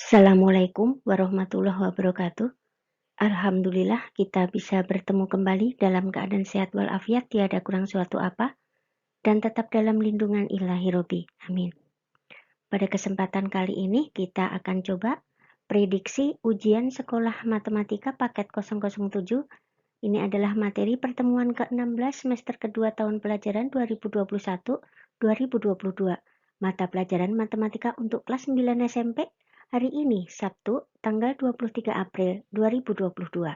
Assalamualaikum warahmatullahi wabarakatuh. Alhamdulillah kita bisa bertemu kembali dalam keadaan sehat walafiat, tiada kurang suatu apa, dan tetap dalam lindungan ilahi Robi. Amin. Pada kesempatan kali ini kita akan coba prediksi ujian sekolah matematika paket 007. Ini adalah materi pertemuan ke-16 semester kedua tahun pelajaran 2021-2022. Mata pelajaran matematika untuk kelas 9 SMP. Hari ini, Sabtu, tanggal 23 April 2022.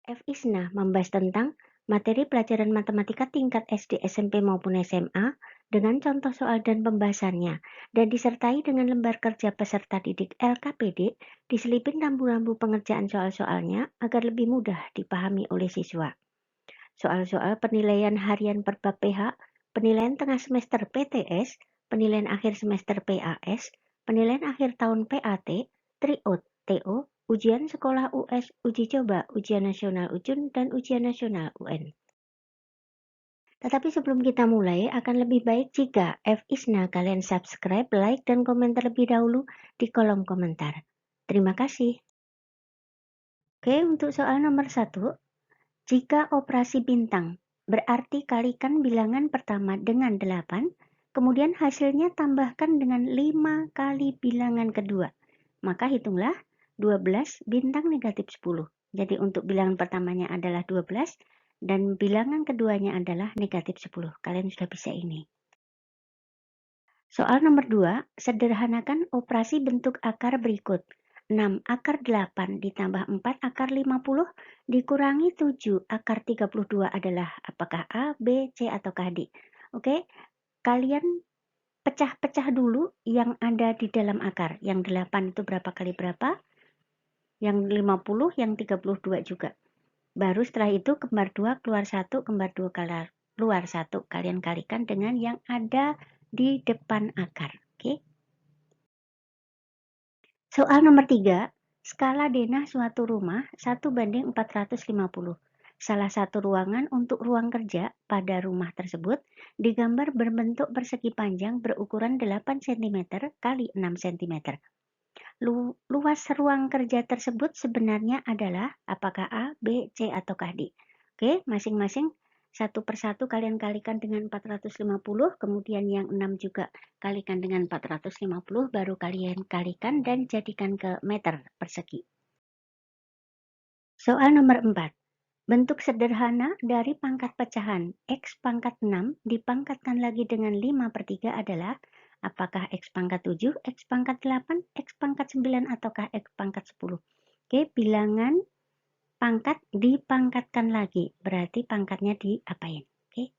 FISNA membahas tentang materi pelajaran matematika tingkat SD, SMP maupun SMA dengan contoh soal dan pembahasannya, dan disertai dengan lembar kerja peserta didik LKPD, diselipin rambu-rambu pengerjaan soal-soalnya agar lebih mudah dipahami oleh siswa. Soal-soal penilaian harian per bab PH, penilaian tengah semester PTS, penilaian akhir semester PAS, penilaian akhir tahun PAT, TRIOT, TO, ujian sekolah US, uji coba, ujian nasional UJUN, dan ujian nasional UN. Tetapi sebelum kita mulai, akan lebih baik jika FISNA kalian subscribe, like, dan komentar lebih dahulu di kolom komentar. Terima kasih. Oke, untuk soal nomor 1, jika operasi bintang berarti kalikan bilangan pertama dengan 8, kemudian hasilnya tambahkan dengan 5 kali bilangan kedua. Maka hitunglah 12 bintang negatif 10. Jadi untuk bilangan pertamanya adalah 12 dan bilangan keduanya adalah negatif 10. Kalian sudah bisa ini. Soal nomor 2, sederhanakan operasi bentuk akar berikut. 6 akar 8 ditambah 4 akar 50 dikurangi 7 akar 32 adalah apakah A, B, C, ataukah D? Oke, kalian pecah-pecah dulu yang ada di dalam akar. Yang 8 itu berapa kali berapa? Yang 50, yang 32 juga. Baru setelah itu kembar 2 keluar 1, kembar 2 keluar 1. Kalian kalikan dengan yang ada di depan akar. Oke. Soal nomor 3, skala denah suatu rumah 1:450. Salah satu ruangan untuk ruang kerja pada rumah tersebut digambar berbentuk persegi panjang berukuran 8 cm kali 6 cm. Luas ruang kerja tersebut sebenarnya adalah apakah A, B, C, ataukah D? Oke, masing-masing satu persatu kalian kalikan dengan 450, kemudian yang 6 juga kalikan dengan 450, baru kalian kalikan dan jadikan ke meter persegi. Soal nomor 4. Bentuk sederhana dari pangkat pecahan X pangkat 6 dipangkatkan lagi dengan 5/3 adalah apakah X pangkat 7, X pangkat 8, X pangkat 9, ataukah X pangkat 10. Oke, bilangan pangkat dipangkatkan lagi, berarti pangkatnya diapain? Oke.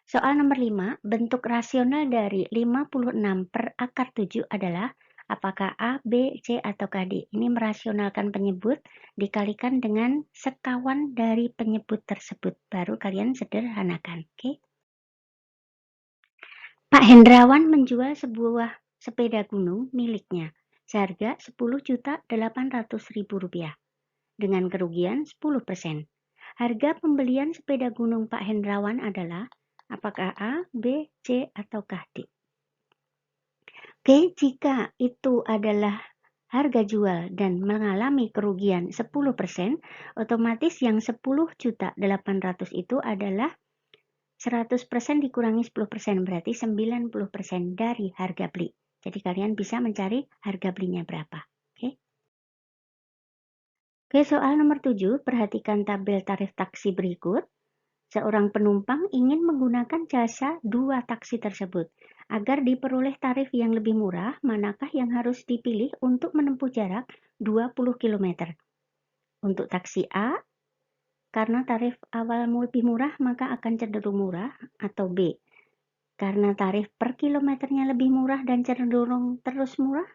Soal nomor 5, bentuk rasional dari 56 per akar 7 adalah apakah A, B, C, ataukah D? Ini merasionalkan penyebut dikalikan dengan sekawan dari penyebut tersebut. Baru kalian sederhanakan. Oke. Pak Hendrawan menjual sebuah sepeda gunung miliknya seharga Rp10.800.000 dengan kerugian 10%. Harga pembelian sepeda gunung Pak Hendrawan adalah apakah A, B, C, ataukah D? Oke, jika itu adalah harga jual dan mengalami kerugian 10%, otomatis yang 10.800.000 itu adalah 100% dikurangi 10%, berarti 90% dari harga beli. Jadi kalian bisa mencari harga belinya berapa. Oke, soal nomor 7, perhatikan tabel tarif taksi berikut. Seorang penumpang ingin menggunakan jasa dua taksi tersebut. Agar diperoleh tarif yang lebih murah, manakah yang harus dipilih untuk menempuh jarak 20 km? Untuk taksi A, karena tarif awal lebih murah, maka akan cenderung murah, atau B, karena tarif per kilometernya lebih murah dan cenderung terus murah,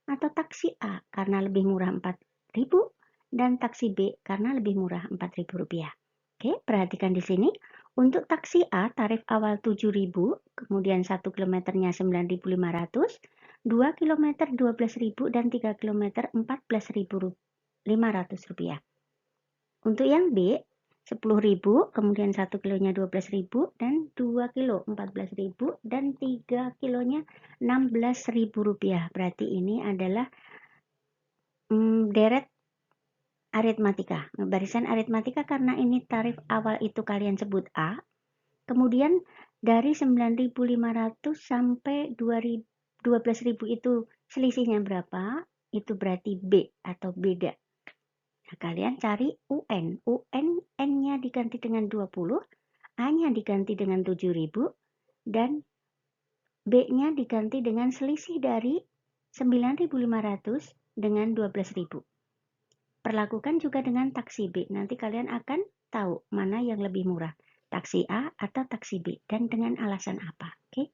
atau taksi A, karena lebih murah 4.000 dan taksi B karena lebih murah Rp4.000. Oke, perhatikan di sini. Untuk taksi A, tarif awal 7.000, kemudian 1 kilometernya 9.500, 2 kilometer 12.000, dan 3 kilometer Rp14.500. Untuk yang B, 10.000, kemudian 1 kilonya 12.000, dan 2 kilo 14.000, dan 3 kilonya Rp16.000. Berarti ini adalah deret aritmatika. Barisan aritmatika karena ini tarif awal itu kalian sebut A, kemudian dari 9.500 sampai 12.000 itu selisihnya berapa? Itu berarti B atau beda. Nah, kalian cari UN. UN N-nya diganti dengan 20, A-nya diganti dengan 7.000, dan B-nya diganti dengan selisih dari 9.500 dengan 12.000. Perlakukan juga dengan taksi B. Nanti kalian akan tahu mana yang lebih murah, taksi A atau taksi B, dan dengan alasan apa. Oke?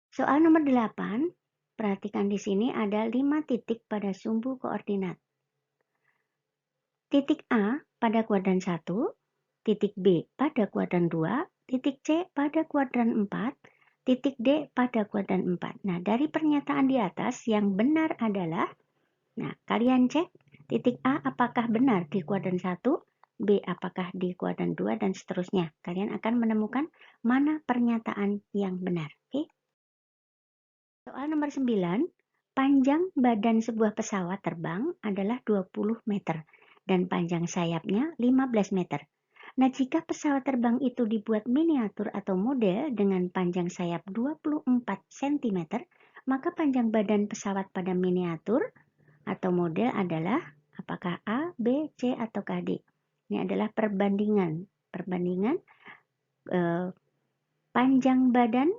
Soal nomor 8, perhatikan di sini ada 5 titik pada sumbu koordinat. Titik A pada kuadran 1, titik B pada kuadran 2, titik C pada kuadran 4, titik D pada kuadran 4. Nah, dari pernyataan di atas yang benar adalah, nah, kalian cek titik A apakah benar di kuadran 1, B apakah di kuadran 2, dan seterusnya. Kalian akan menemukan mana pernyataan yang benar. Oke? Soal nomor 9, panjang badan sebuah pesawat terbang adalah 20 meter dan panjang sayapnya 15 meter. Nah, jika pesawat terbang itu dibuat miniatur atau model dengan panjang sayap 24 cm, maka panjang badan pesawat pada miniatur atau model adalah apakah A, B, C, atau D. Ini adalah perbandingan panjang badan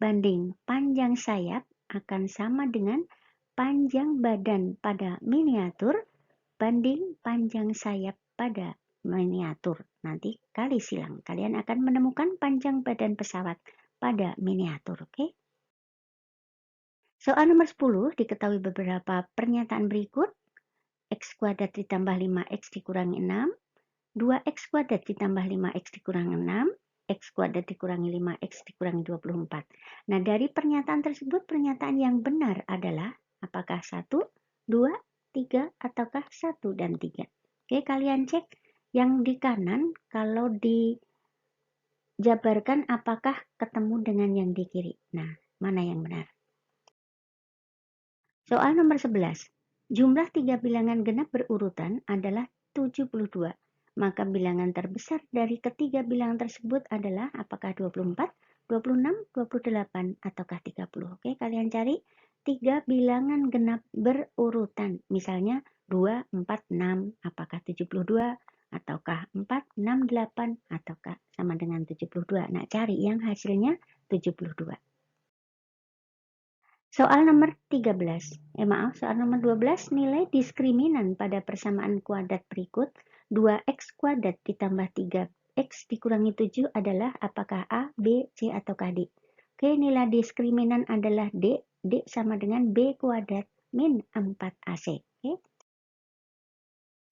banding panjang sayap akan sama dengan panjang badan pada miniatur banding panjang sayap pada miniatur. Nanti kali silang, kalian akan menemukan panjang badan pesawat pada miniatur. Oke? Soal nomor 10, diketahui beberapa pernyataan berikut. X kuadrat ditambah 5X dikurangi 6, 2X kuadrat ditambah 5X dikurangi 6, X kuadrat dikurangi 5X dikurangi 24. Nah, dari pernyataan tersebut, pernyataan yang benar adalah apakah 1, 2, 3, ataukah 1 dan 3. Oke, kalian cek yang di kanan, kalau dijabarkan apakah ketemu dengan yang di kiri. Nah, mana yang benar? Soal nomor 11. Jumlah 3 bilangan genap berurutan adalah 72. Maka bilangan terbesar dari ketiga bilangan tersebut adalah apakah 24, 26, 28, ataukah 30. Oke, kalian cari 3 bilangan genap berurutan. Misalnya 2, 4, 6, apakah 72, ataukah 4, 6, 8, ataukah sama dengan 72. Nah, cari yang hasilnya 72. Soal nomor 13, soal nomor 12, nilai diskriminan pada persamaan kuadrat berikut 2x kuadrat ditambah 3x dikurangi 7 adalah apakah A, B, C, atau D. Oke, nilai diskriminan adalah D. D sama dengan B kuadrat min 4AC. Oke.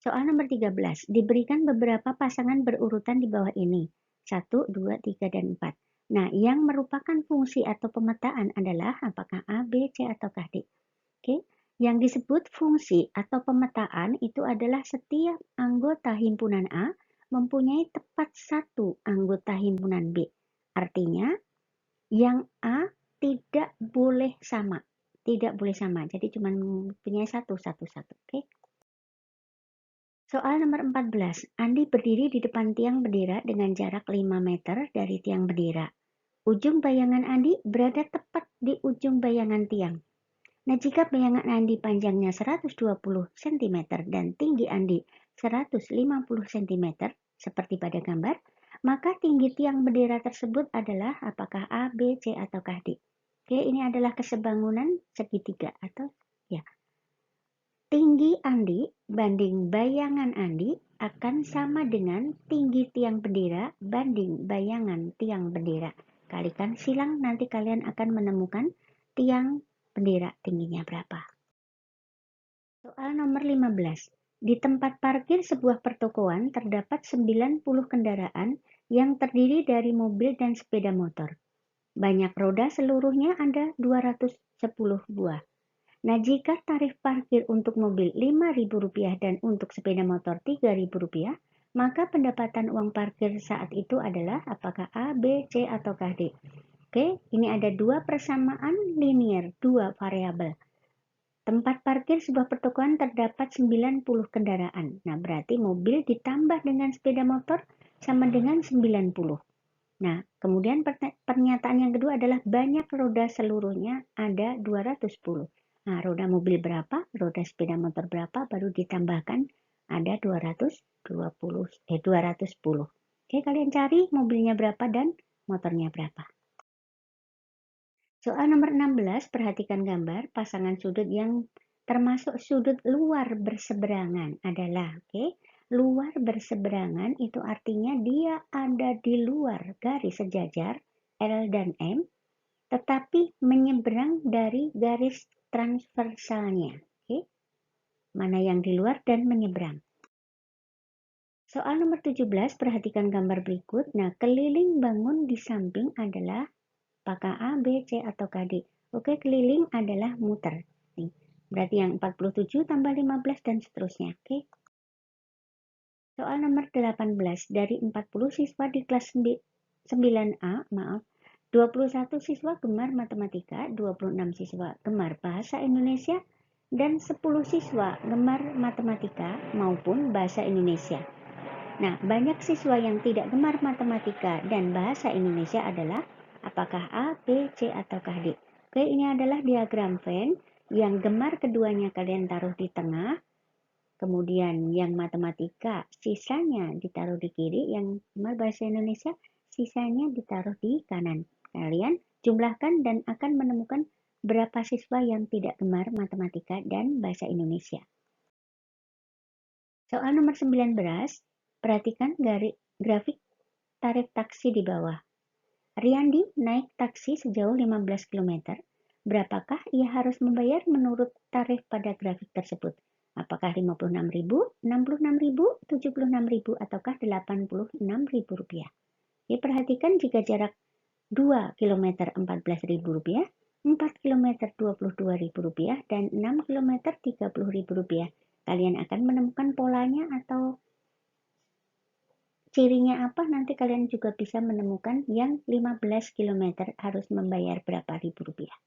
Soal nomor 13, diberikan beberapa pasangan berurutan di bawah ini. 1, 2, 3, dan 4. Nah, yang merupakan fungsi atau pemetaan adalah apakah A, B, C, atau D. Oke, yang disebut fungsi atau pemetaan itu adalah setiap anggota himpunan A mempunyai tepat satu anggota himpunan B. Artinya, yang A tidak boleh sama. Tidak boleh sama, jadi cuma mempunyai satu. Oke. Soal nomor 14, Andi berdiri di depan tiang bendera dengan jarak 5 meter dari tiang bendera. Ujung bayangan Andi berada tepat di ujung bayangan tiang. Nah, jika bayangan Andi panjangnya 120 cm dan tinggi Andi 150 cm, seperti pada gambar, maka tinggi tiang bendera tersebut adalah apakah A, B, C, atau D. Oke, ini adalah kesebangunan segitiga atau ya. Tinggi Andi banding bayangan Andi akan sama dengan tinggi tiang bendera banding bayangan tiang bendera. Kalikan silang, nanti kalian akan menemukan tiang bendera tingginya berapa. Soal nomor 15. Di tempat parkir sebuah pertokoan terdapat 90 kendaraan yang terdiri dari mobil dan sepeda motor. Banyak roda seluruhnya ada 210 buah. Nah, jika tarif parkir untuk mobil Rp5.000 dan untuk sepeda motor Rp3.000, maka pendapatan uang parkir saat itu adalah apakah A, B, C, ataukah D? Oke, ini ada dua persamaan linear, dua variabel. Tempat parkir sebuah pertokoan terdapat 90 kendaraan. Nah, berarti mobil ditambah dengan sepeda motor sama dengan 90. Nah, kemudian pernyataan yang kedua adalah banyak roda seluruhnya ada 210. Nah, roda mobil berapa, roda sepeda motor berapa, baru ditambahkan ada 210. Oke, kalian cari mobilnya berapa dan motornya berapa. Soal nomor 16, perhatikan gambar pasangan sudut yang termasuk sudut luar berseberangan adalah, luar berseberangan itu artinya dia ada di luar garis sejajar L dan M, tetapi menyeberang dari garis transversalnya. Mana yang di luar dan menyeberang. Soal nomor 17, perhatikan gambar berikut. Nah, keliling bangun di samping adalah apakah A, B, C, atau D? Oke, keliling adalah muter. Nih, berarti yang 47 tambah 15 dan seterusnya. Oke. Soal nomor 18, dari 40 siswa di kelas 9A, 21 siswa gemar matematika, 26 siswa gemar bahasa Indonesia, dan 10 siswa gemar matematika maupun bahasa Indonesia. Nah, banyak siswa yang tidak gemar matematika dan bahasa Indonesia adalah apakah A, B, C, atau D? Oke, ini adalah diagram Venn yang gemar keduanya kalian taruh di tengah, kemudian yang matematika sisanya ditaruh di kiri, yang gemar bahasa Indonesia sisanya ditaruh di kanan. Kalian jumlahkan dan akan menemukan berapa siswa yang tidak gemar matematika dan bahasa Indonesia. Soal nomor 19, perhatikan grafik tarif taksi di bawah. Riyandi naik taksi sejauh 15 km. Berapakah ia harus membayar menurut tarif pada grafik tersebut? Apakah 56.000, 66.000, 76.000, ataukah 86.000 rupiah? Perhatikan jika jarak 2 km 14.000 rupiah, 4 km 22.000 rupiah, dan 6 km 30.000 rupiah. Kalian akan menemukan polanya atau cirinya apa, nanti kalian juga bisa menemukan yang 15 km harus membayar berapa ribu rupiah.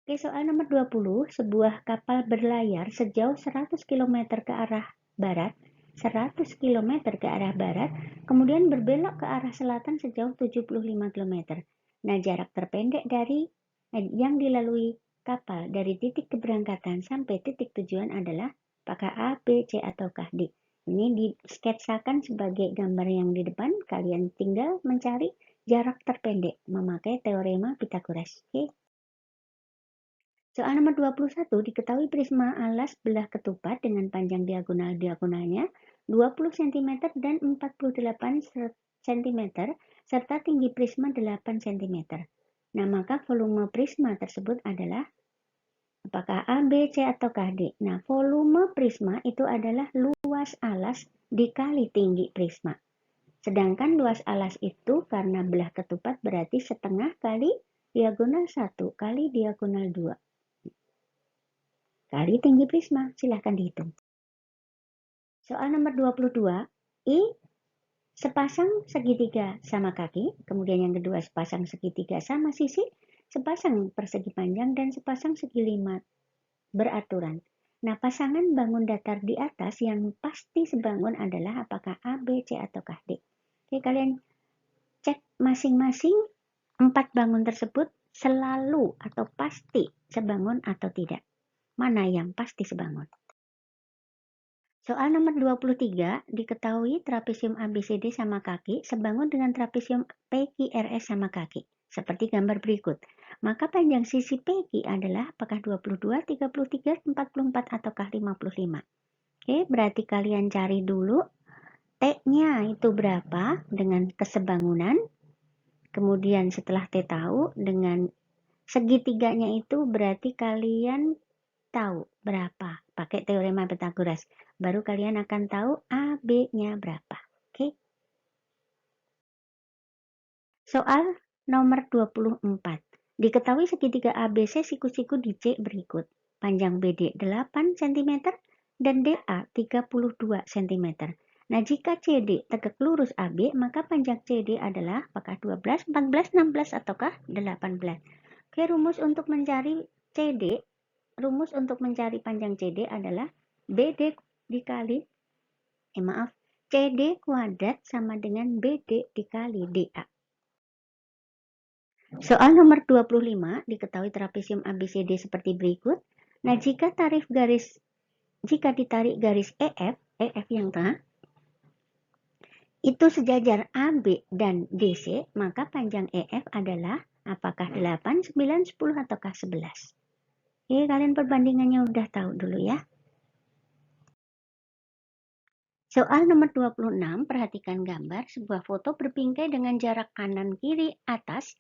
Oke, soal nomor 20, sebuah kapal berlayar sejauh 100 km ke arah barat, 100 km ke arah barat, kemudian berbelok ke arah selatan sejauh 75 km. Nah, jarak terpendek yang dilalui kapal dari titik keberangkatan sampai titik tujuan adalah apakah A, B, C, ataukah D? Ini disketsakan sebagai gambar yang di depan. Kalian tinggal mencari jarak terpendek memakai teorema Pythagoras. Oke. Soal nomor 21, diketahui prisma alas belah ketupat dengan panjang diagonalnya 20 cm dan 48 cm serta tinggi prisma 8 cm. Nah, maka volume prisma tersebut adalah apakah A, B, C, atau D? Nah, volume prisma itu adalah luas alas dikali tinggi prisma. Sedangkan luas alas itu karena belah ketupat berarti setengah kali diagonal 1 kali diagonal 2 kali tinggi prisma. Silahkan dihitung. Soal nomor 22, I sepasang segitiga sama kaki, kemudian yang kedua sepasang segitiga sama sisi, sepasang persegi panjang, dan sepasang segi lima beraturan. Nah, pasangan bangun datar di atas yang pasti sebangun adalah apakah A, B, C, atau D. Oke, kalian cek masing-masing 4 bangun tersebut selalu atau pasti sebangun atau tidak. Mana yang pasti sebangun? Soal nomor 23, diketahui trapesium ABCD sama kaki sebangun dengan trapesium PQRS sama kaki, seperti gambar berikut. Maka panjang sisi PQ adalah apakah 22, 33, 44, ataukah 55. Oke, berarti kalian cari dulu T-nya itu berapa dengan kesebangunan. Kemudian setelah T tahu, dengan segitiganya itu berarti kalian tahu berapa pakai teorema Pythagoras, baru kalian akan tahu A, B-nya berapa. Oke. Soal nomor 24. Diketahui segitiga ABC siku-siku di C berikut. Panjang BD 8 cm, dan DA 32 cm. Nah, jika CD tegak lurus AB, maka panjang CD adalah apakah 12, 14, 16, ataukah 18. Oke, rumus untuk mencari panjang CD adalah BD dikali, CD kuadrat sama dengan BD dikali DA. Soal nomor 25, diketahui trapesium ABCD seperti berikut. Nah, jika ditarik garis EF yang tengah, itu sejajar AB dan DC, maka panjang EF adalah apakah 8, 9, 10, ataukah 11. Oke, kalian perbandingannya udah tahu dulu ya. Soal nomor 26, perhatikan gambar sebuah foto berbingkai dengan jarak kanan kiri atas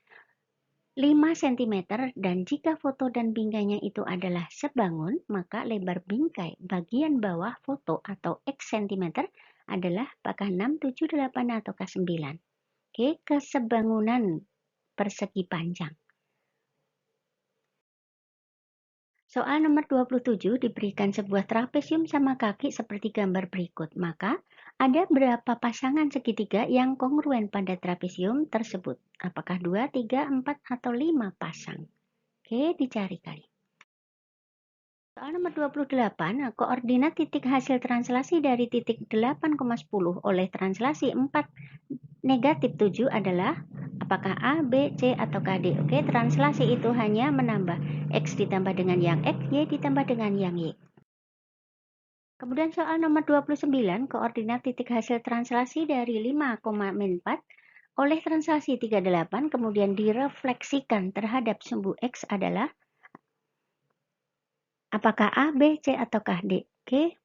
5 cm, dan jika foto dan bingkainya itu adalah sebangun, maka lebar bingkai bagian bawah foto atau X cm adalah apakah 6, 7, 8, ataukah 9. Oke, kesebangunan persegi panjang. Soal nomor 27 diberikan sebuah trapesium sama kaki seperti gambar berikut. Maka ada berapa pasangan segitiga yang kongruen pada trapesium tersebut? Apakah 2, 3, 4, atau 5 pasang? Oke, dicari kali. Soal nomor 28, koordinat titik hasil translasi dari titik 8,10 oleh translasi 4 negatif 7 adalah apakah A, B, C, atau D? Oke, translasi itu hanya menambah X ditambah dengan yang X, Y ditambah dengan yang Y. Kemudian soal nomor 29, koordinat titik hasil translasi dari 5,4 oleh translasi 38 kemudian direfleksikan terhadap sumbu X adalah apakah A, B, C, ataukah D? Oke.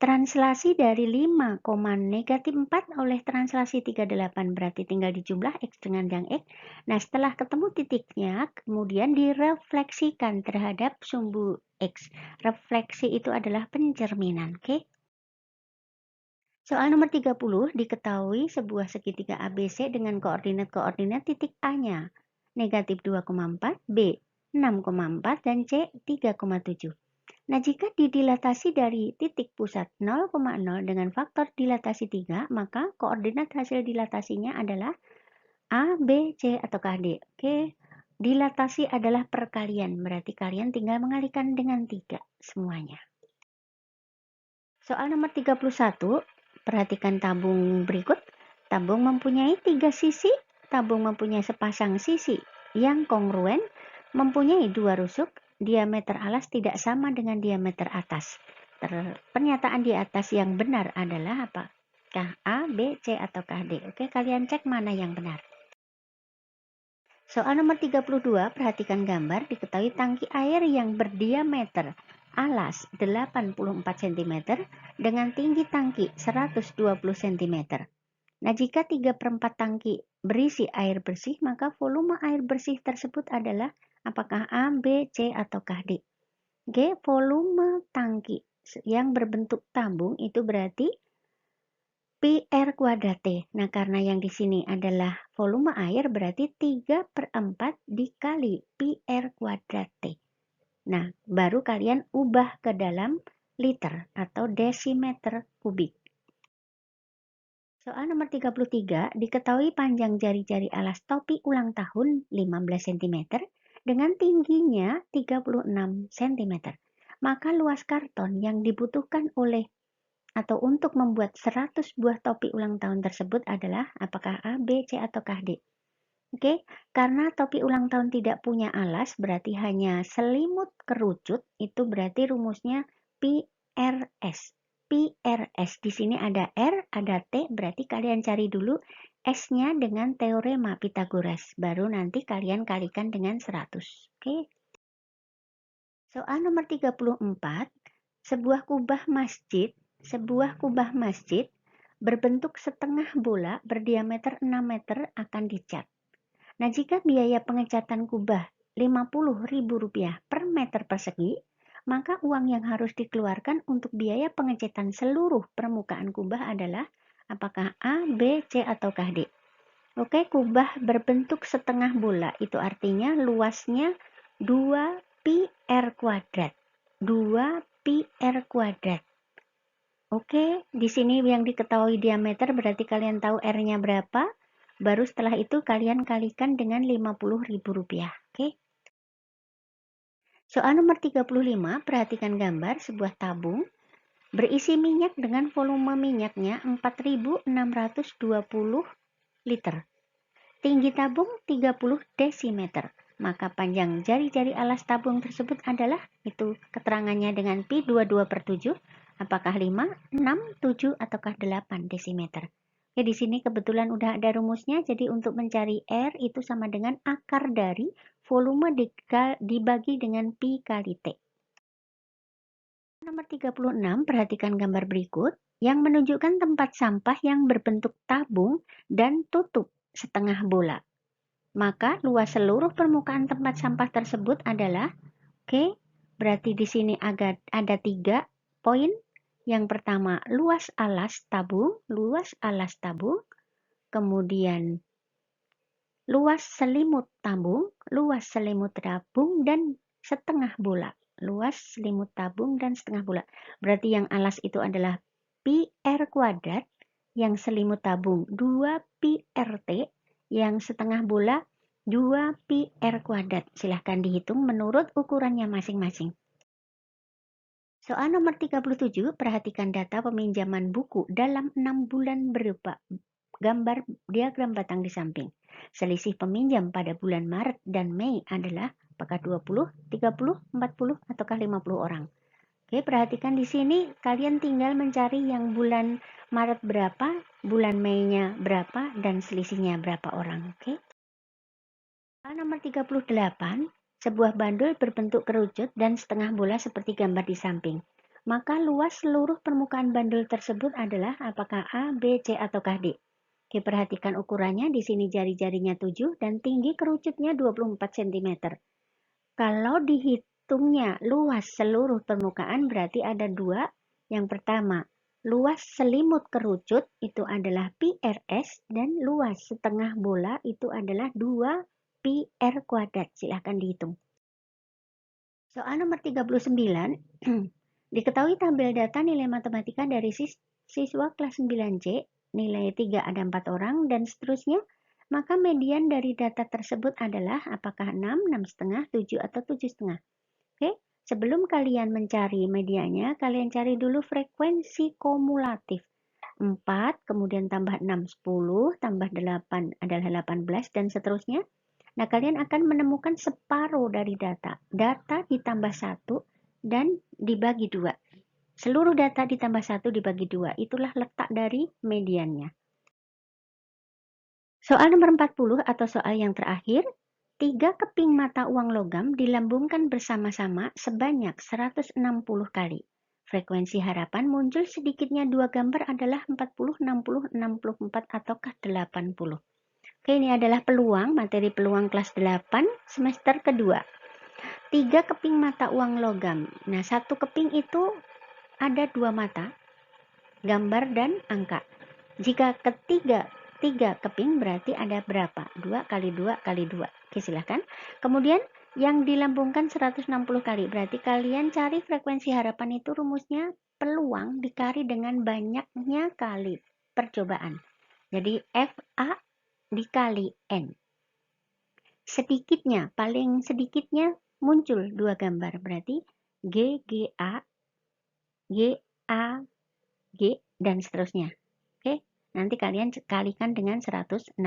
Translasi dari 5, negatif 4 oleh translasi 38 berarti tinggal dijumlah X dengan yang X. Nah, setelah ketemu titiknya, kemudian direfleksikan terhadap sumbu X. Refleksi itu adalah pencerminan, oke? Soal nomor 30, diketahui sebuah segitiga ABC dengan koordinat titik A-nya. Negatif 2,4, B 6,4, dan C 3,7. Nah, jika didilatasi dari titik pusat 0,0 dengan faktor dilatasi 3, maka koordinat hasil dilatasinya adalah A, B, C, ataukah D. Oke, dilatasi adalah perkalian, berarti kalian tinggal mengalikan dengan 3 semuanya. Soal nomor 31, perhatikan tabung berikut. Tabung mempunyai 3 sisi, tabung mempunyai sepasang sisi yang kongruen, mempunyai 2 rusuk, diameter alas tidak sama dengan diameter atas. Pernyataan di atas yang benar adalah apakah A, B, C, ataukah D? Oke, kalian cek mana yang benar. Soal nomor 32, perhatikan gambar, diketahui tangki air yang berdiameter alas 84 cm dengan tinggi tangki 120 cm. Nah, jika 3/4 tangki berisi air bersih, maka volume air bersih tersebut adalah apakah A, B, C, ataukah D? G, volume tangki yang berbentuk tabung itu berarti PR kuadrat T. Nah, karena yang di sini adalah volume air, berarti 3/4 dikali PR kuadrat T. Nah, baru kalian ubah ke dalam liter atau desimeter kubik. Soal nomor 33, diketahui panjang jari-jari alas topi ulang tahun 15 cm dengan tingginya 36 cm. Maka luas karton yang dibutuhkan atau untuk membuat 100 buah topi ulang tahun tersebut adalah apakah A, B, C, ataukah D? Oke, karena topi ulang tahun tidak punya alas berarti hanya selimut kerucut, itu berarti rumusnya PRS. PRS. Di sini ada R, ada T, berarti kalian cari dulu S-nya dengan teorema Pythagoras. Baru nanti kalian kalikan dengan 100. Oke. Soal nomor 34, sebuah kubah masjid berbentuk setengah bola berdiameter 6 meter akan dicat. Nah, jika biaya pengecatan kubah Rp50.000 per meter persegi, maka uang yang harus dikeluarkan untuk biaya pengecatan seluruh permukaan kubah adalah apakah A, B, C, ataukah D? Oke, kubah berbentuk setengah bola itu artinya luasnya 2 pi R kuadrat. 2 pi R kuadrat. Oke, di sini yang diketahui diameter berarti kalian tahu R-nya berapa. Baru setelah itu kalian kalikan dengan Rp50.000. Oke. Soal nomor 35, perhatikan gambar sebuah tabung berisi minyak dengan volume minyaknya 4.620 liter. Tinggi tabung 30 desimeter. Maka panjang jari-jari alas tabung tersebut adalah, itu keterangannya dengan pi 22/7, apakah 5, 6, 7, ataukah 8 desimeter. Oke, di sini kebetulan udah ada rumusnya, jadi untuk mencari R itu sama dengan akar dari volume dibagi dengan pi kali T. Nomor 36, perhatikan gambar berikut yang menunjukkan tempat sampah yang berbentuk tabung dan tutup setengah bola. Maka luas seluruh permukaan tempat sampah tersebut adalah, oke, berarti di sini ada 3 poin. Yang pertama, luas alas tabung, kemudian luas selimut tabung, dan setengah bola. Luas selimut tabung dan setengah bola. Berarti yang alas itu adalah pi R kuadrat, yang selimut tabung 2 pi RT, yang setengah bola 2 pi R kuadrat. Silahkan dihitung menurut ukurannya masing-masing. Soal nomor 37, perhatikan data peminjaman buku dalam 6 bulan berupa gambar diagram batang di samping. Selisih peminjam pada bulan Maret dan Mei adalah apakah 20, 30, 40, ataukah 50 orang. Oke, perhatikan di sini kalian tinggal mencari yang bulan Maret berapa, bulan Mei-nya berapa, dan selisihnya berapa orang. Oke. Nomor 38, sebuah bandul berbentuk kerucut dan setengah bola seperti gambar di samping. Maka luas seluruh permukaan bandul tersebut adalah apakah A, B, C, ataukah D. Oke, perhatikan ukurannya. Di sini jari-jarinya 7 dan tinggi kerucutnya 24 cm. Kalau dihitungnya luas seluruh permukaan berarti ada 2. Yang pertama, luas selimut kerucut itu adalah pi RS dan luas setengah bola itu adalah 2 pi R kuadrat. Silahkan dihitung. Soal nomor 39, diketahui tabel data nilai matematika dari siswa kelas 9C, nilai 3 ada 4 orang, dan seterusnya. Maka median dari data tersebut adalah apakah 6, 6,5, 7, atau 7,5. Oke, sebelum kalian mencari medianya, kalian cari dulu frekuensi kumulatif. 4, kemudian tambah 6, 10, tambah 8 adalah 18, dan seterusnya. Nah, kalian akan menemukan separuh dari data. Data ditambah 1 dan dibagi 2. Seluruh data ditambah 1 dibagi 2. Itulah letak dari mediannya. Soal nomor 40 atau soal yang terakhir, 3 keping mata uang logam dilambungkan bersama-sama sebanyak 160 kali. Frekuensi harapan muncul sedikitnya 2 gambar adalah 40, 60, 64, ataukah 80. Oke, ini adalah peluang, materi peluang kelas 8 semester kedua. 3 keping mata uang logam. Nah, 1 keping itu ada 2 mata, gambar dan angka. Jika ketiga 3 keping berarti ada berapa? 2 kali 2 kali 2. Oke, silahkan. Kemudian yang dilambungkan 160 kali. Berarti kalian cari frekuensi harapan itu rumusnya peluang dikali dengan banyaknya kali percobaan. Jadi FA dikali N. Sedikitnya, paling sedikitnya muncul 2 gambar. Berarti GGA, GAG, dan seterusnya. Oke. Nanti kalian kalikan dengan 160.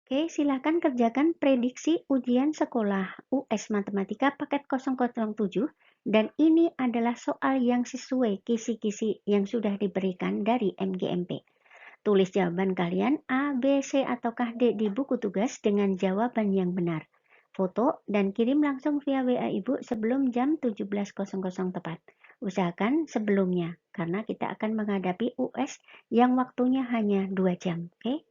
Oke, silakan kerjakan prediksi ujian sekolah US Matematika paket 007 dan ini adalah soal yang sesuai kisi-kisi yang sudah diberikan dari MGMP. Tulis jawaban kalian A, B, C, ataukah D di buku tugas dengan jawaban yang benar. Foto dan kirim langsung via WA Ibu sebelum jam 17.00 tepat. Usahakan sebelumnya, karena kita akan menghadapi US yang waktunya hanya 2 jam. Oke?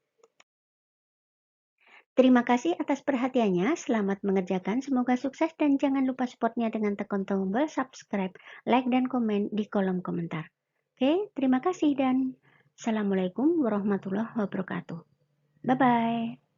Terima kasih atas perhatiannya. Selamat mengerjakan. Semoga sukses dan jangan lupa supportnya dengan tekan tombol subscribe, like, dan komen di kolom komentar. Oke? Terima kasih dan Assalamualaikum warahmatullahi wabarakatuh. Bye-bye.